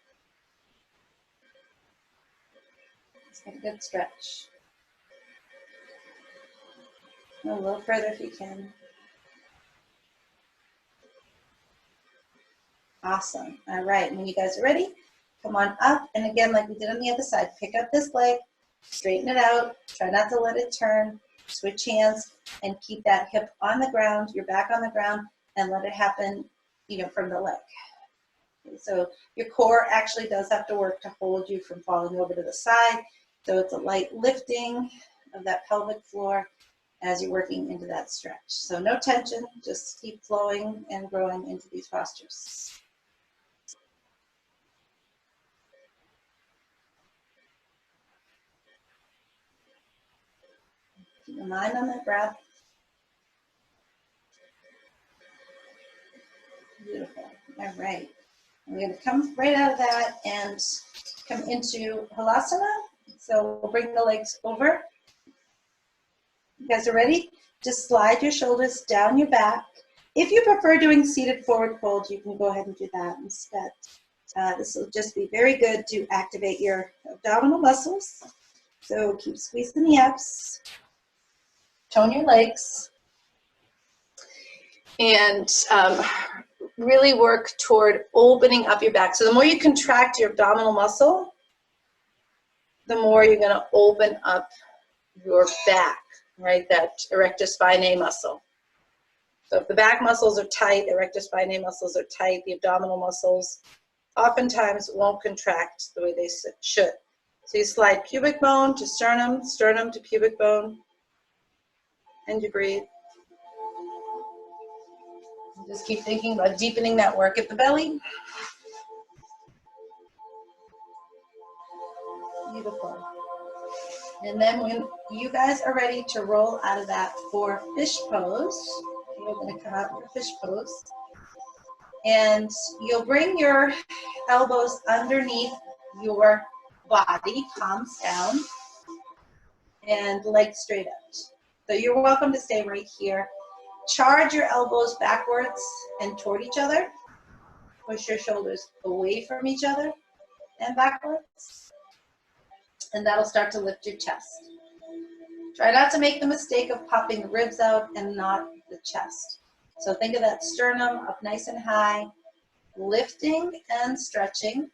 Let's get a good stretch. A little further if you can. Awesome. All right, when you guys are ready, come on up. And again, like we did on the other side, pick up this leg, straighten it out. Try not to let it turn. Switch hands and keep that hip on the ground, your back on the ground, and let it happen, you know, from the leg. Okay, so your core actually does have to work to hold you from falling over to the side. So it's a light lifting of that pelvic floor as you're working into that stretch. So no tension, just keep flowing and growing into these postures. Keep your mind on that breath. Beautiful. All right. We're going to come right out of that and come into Halasana. So we'll bring the legs over. You guys are ready? Just slide your shoulders down your back. If you prefer doing seated forward fold, you can go ahead and do that instead. This will just be very good to activate your abdominal muscles. So keep squeezing the abs. Tone your legs. And really work toward opening up your back. So the more you contract your abdominal muscle, the more you're going to open up your back, right? That erector spinae muscle. So if the back muscles are tight, the erector spinae muscles are tight, the abdominal muscles oftentimes won't contract the way they should. So you slide pubic bone to sternum, sternum to pubic bone, and you breathe. Just keep thinking about deepening that work at the belly. Beautiful. And then when you guys are ready to roll out of that for fish pose, you're going to come out in your fish pose. And you'll bring your elbows underneath your body, palms down, and legs straight out. So you're welcome to stay right here. Charge your elbows backwards and toward each other. Push your shoulders away from each other and backwards. And that'll start to lift your chest. Try not to make the mistake of popping the ribs out and not the chest. So think of that sternum up nice and high, lifting and stretching,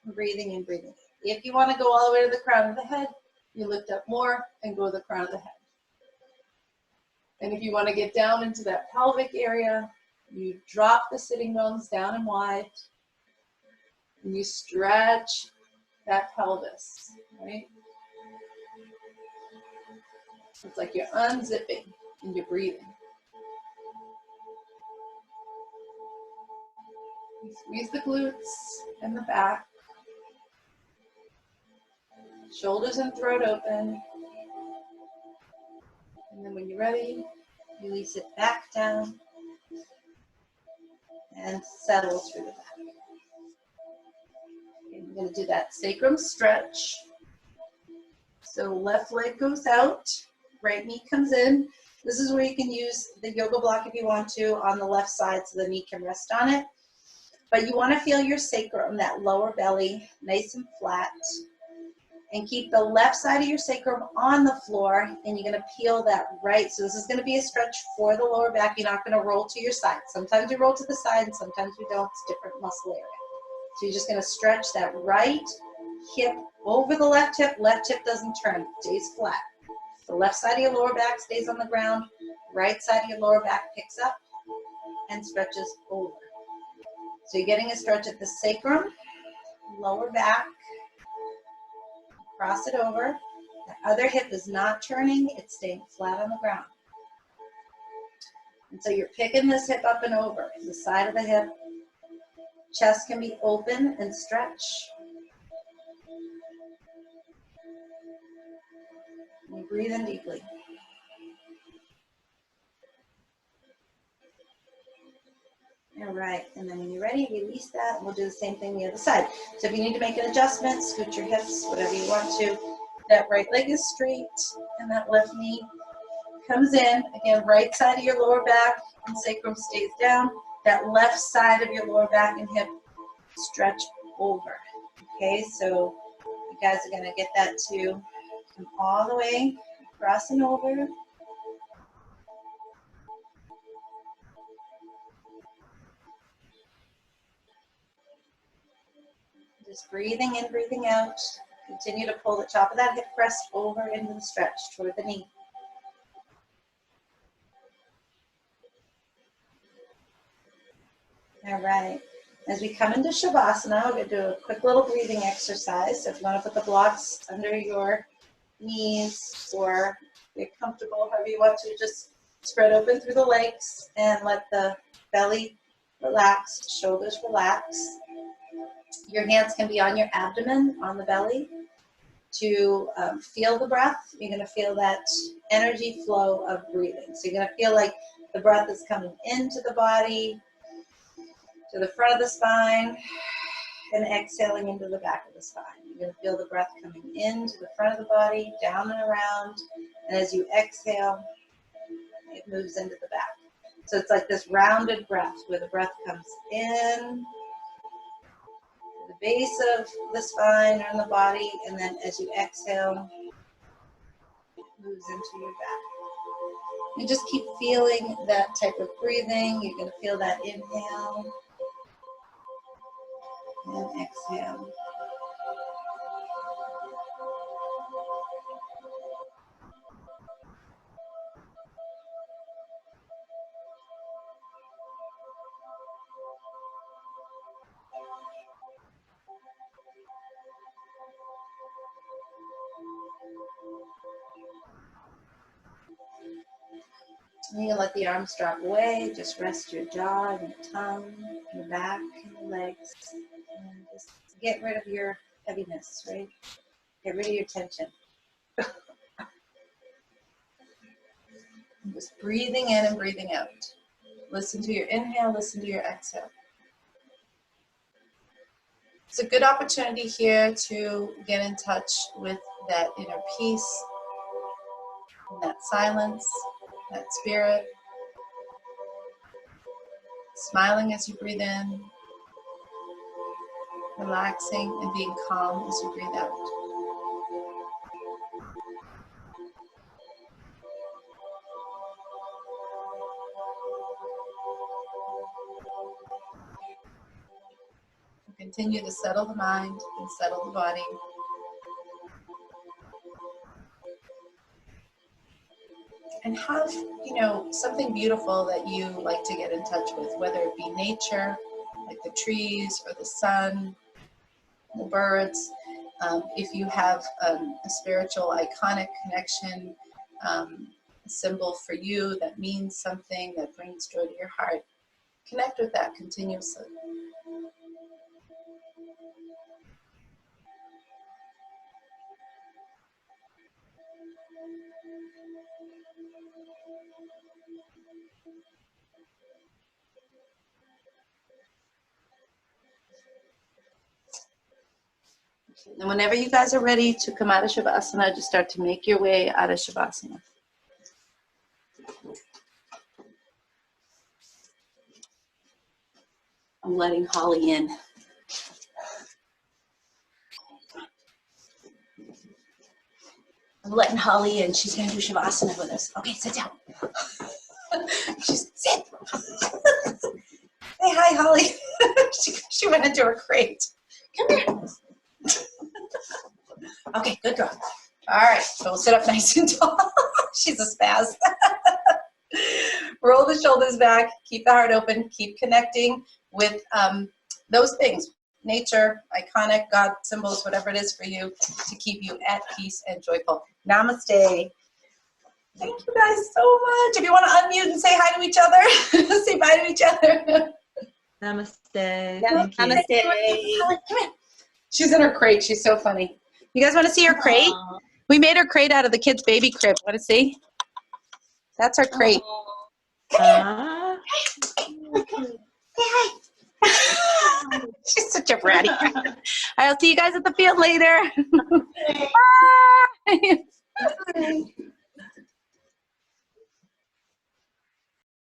breathing in, breathing out. If you want to go all the way to the crown of the head, you lift up more and go to the crown of the head. And if you want to get down into that pelvic area, you drop the sitting bones down and wide, and you stretch that pelvis, right? It's like you're unzipping and you're breathing. You squeeze the glutes and the back. Shoulders and throat open. And then when you're ready, release it back down and settle through the back. Okay, we're going to do that sacrum stretch. So left leg goes out, right knee comes in. This is where you can use the yoga block if you want to on the left side so the knee can rest on it. But you want to feel your sacrum, that lower belly, nice and flat. And keep the left side of your sacrum on the floor, and you're going to peel that right. So this is going to be a stretch for the lower back. You're not going to roll to your side. Sometimes you roll to the side, and sometimes you don't. It's different muscle area. So you're just going to stretch that right hip over the left hip. Left hip doesn't turn, it stays flat. The left side of your lower back stays on the ground. Right side of your lower back picks up and stretches over. So you're getting a stretch at the sacrum, lower back. Cross it over. The other hip is not turning, it's staying flat on the ground. And so you're picking this hip up and over, the side of the hip. Chest can be open and stretch. And breathe in deeply. All right, and then when you're ready, release that, and we'll do the same thing the other side. So if you need to make an adjustment, scoot your hips, whatever you want to. That right leg is straight, and that left knee comes in. Again, right side of your lower back and sacrum stays down. That left side of your lower back and hip stretch over. Okay, so you guys are gonna get that to come all the way across and over. Just breathing in, breathing out. Continue to pull the top of that hip crest over into the stretch toward the knee. All right. As we come into Shavasana, we're going to do a quick little breathing exercise. So if you want to put the blocks under your knees or get comfortable, however you want to, just spread open through the legs and let the belly relax, shoulders relax. Your hands can be on your abdomen, on the belly, to feel the breath. You're going to feel that energy flow of breathing. So you're going to feel like the breath is coming into the body, to the front of the spine, and exhaling into the back of the spine. You're going to feel the breath coming into the front of the body, down and around, and as you exhale, it moves into the back. So it's like this rounded breath where the breath comes in to the base of the spine or in the body, and then as you exhale, it moves into your back. You just keep feeling that type of breathing. You're going to feel that inhale and exhale. And you can let the arms drop away. Just rest your jaw and your tongue, your back and your legs. And just get rid of your heaviness, right? Get rid of your tension. And just breathing in and breathing out. Listen to your inhale, listen to your exhale. It's a good opportunity here to get in touch with that inner peace, and that silence, that spirit. Smiling as you breathe in, relaxing and being calm as you breathe out. Continue to settle the mind and settle the body. And have, something beautiful that you like to get in touch with, whether it be nature, like the trees or the sun, the birds. If you have a spiritual iconic connection, a symbol for you that means something, that brings joy to your heart, connect with that continuously. And whenever you guys are ready to come out of Shavasana, just start to make your way out of Shavasana. I'm letting Holly in. I'm letting Holly in. She's going to do Shavasana with us. Okay, sit down. She's sit. Say hi, Holly. she went into her crate. Come here. Okay, good girl. All right, so we'll sit up nice and tall. She's a spaz. Roll the shoulders back. Keep the heart open. Keep connecting with those things. Nature, iconic, God symbols, whatever it is for you to keep you at peace and joyful. Namaste. Thank you guys so much. If you want to unmute and say hi to each other, say bye to each other. Namaste. Namaste. Come here. She's in her crate. She's so funny. You guys want to see her crate? Aww. We made her crate out of the kid's baby crib. Want to see? That's her crate. Aww. Say hi. She's such a bratty. All right, I'll see you guys at the field later. Bye.